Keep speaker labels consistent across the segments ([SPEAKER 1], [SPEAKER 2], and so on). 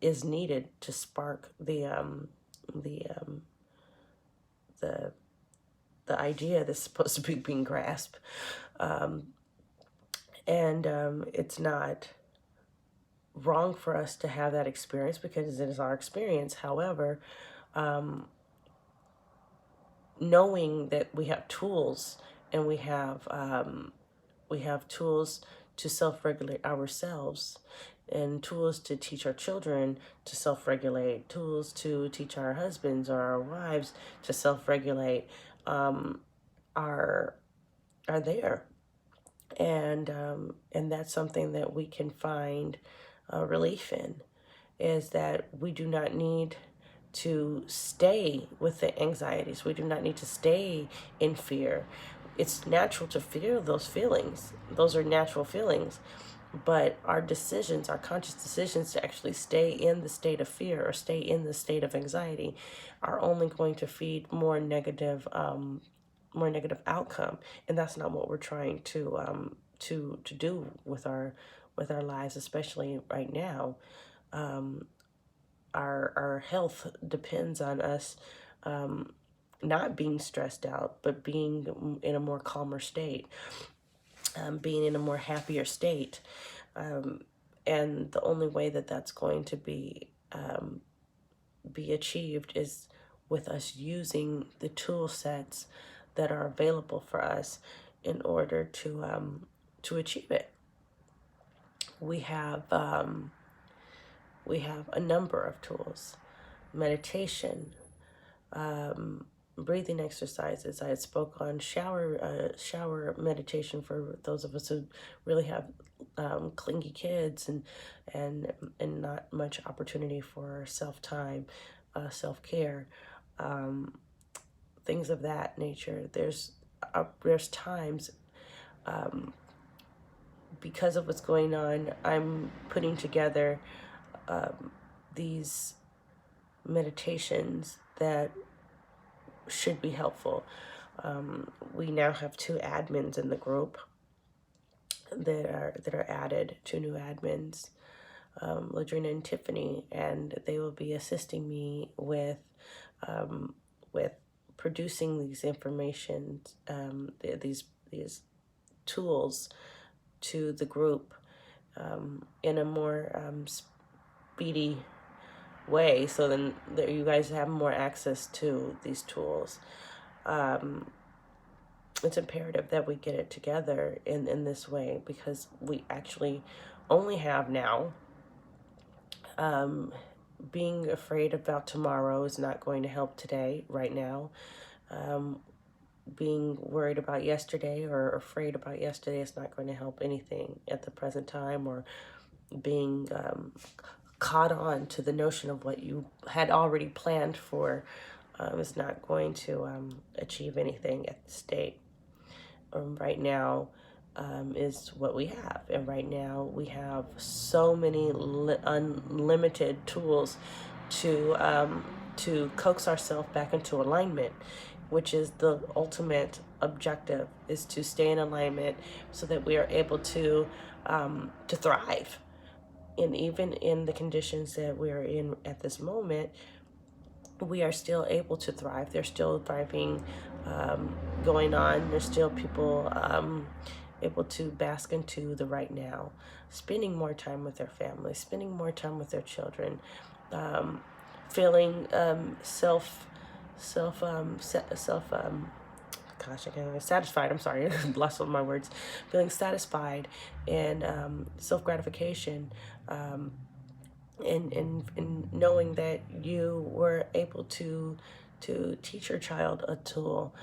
[SPEAKER 1] is needed to spark the um, the the idea that's supposed to be being grasped. Um, and it's not wrong for us to have that experience because it is our experience. However, um, knowing that we have tools and we have tools to self-regulate ourselves and tools to teach our children to self-regulate, tools to teach our husbands or our wives to self-regulate, um, are are there, and that's something that we can find relief in, is that we do not need to stay with the anxieties. We do not need to stay in fear. It's natural to feel those feelings. Those are natural feelings. But our decisions, our conscious decisions to actually stay in the state of fear or stay in the state of anxiety, are only going to feed more negative outcome, and that's not what we're trying to do with our lives, especially right now. Um, our health depends on us um, not being stressed out, but being in a more calmer state, being in a more happier state. Um, and the only way that that's going to be achieved is with us using the tool sets that are available for us in order to achieve it. We have we have a number of tools: meditation, breathing exercises. I had spoke on shower meditation for those of us who really have clingy kids and not much opportunity for self time, self care, um, things of that nature. There's times, um, because of what's going on, I'm putting together these meditations that should be helpful. We now have 2 admins in the group that are added, 2 new admins, Ladrina and Tiffany, and they will be assisting me with producing these information, these tools to the group in a more speedy way, so then that you guys have more access to these tools. It's imperative that we get it together in this way, because we actually only have now. Being afraid about tomorrow is not going to help today, right now. Being worried about yesterday or afraid about yesterday is not going to help anything at the present time, or being caught on to the notion of what you had already planned for is not going to achieve anything at the state. Right now is what we have, and right now we have so many unlimited tools to coax ourselves back into alignment, which is the ultimate objective, is to stay in alignment so that we are able to thrive. And even in the conditions that we're in at this moment, we are still able to thrive. There's still thriving going on. There's still people able to bask into the right now, spending more time with their family, spending more time with their children, feeling gosh, I can't, satisfied. I'm sorry, lost all my words. Feeling satisfied and self-gratification, and knowing that you were able to teach your child a tool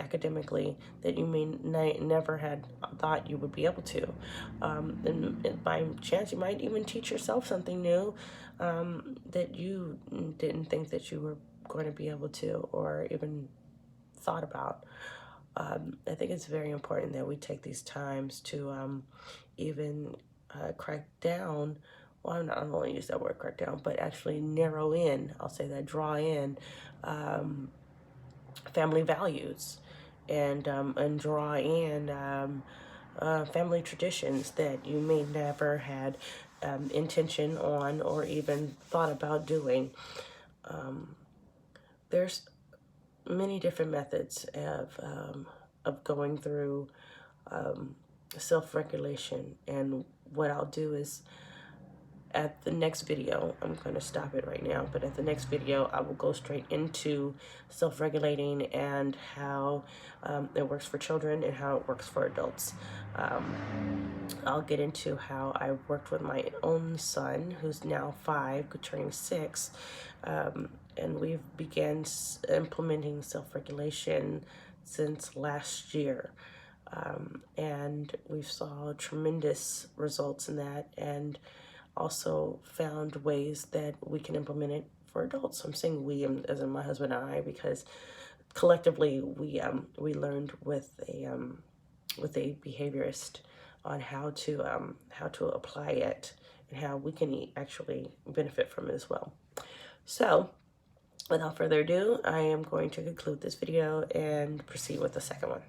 [SPEAKER 1] academically that you may never had thought you would be able to. And by chance, you might even teach yourself something new that you didn't think that you were going to be able to, or even thought about. I think it's very important that we take these times to even crack down. Well, I don't want to use that word, crack down, but actually narrow in. I'll say that, draw in family values, and draw in family traditions that you may never had intention on or even thought about doing. There's many different methods of going through self-regulation, and what I'll do is at the next video, I'm going to stop it right now, but at the next video I will go straight into self-regulating and how it works for children and how it works for adults. I'll get into how I worked with my own son, who's now 5, turning 6, and we've began implementing self-regulation since last year. And we've saw tremendous results in that, and also found ways that we can implement it for adults. I'm saying we, as in my husband and I, because collectively we learned with a behaviorist on how to apply it and how we can actually benefit from it as well. So without further ado, I am going to conclude this video and proceed with the second one.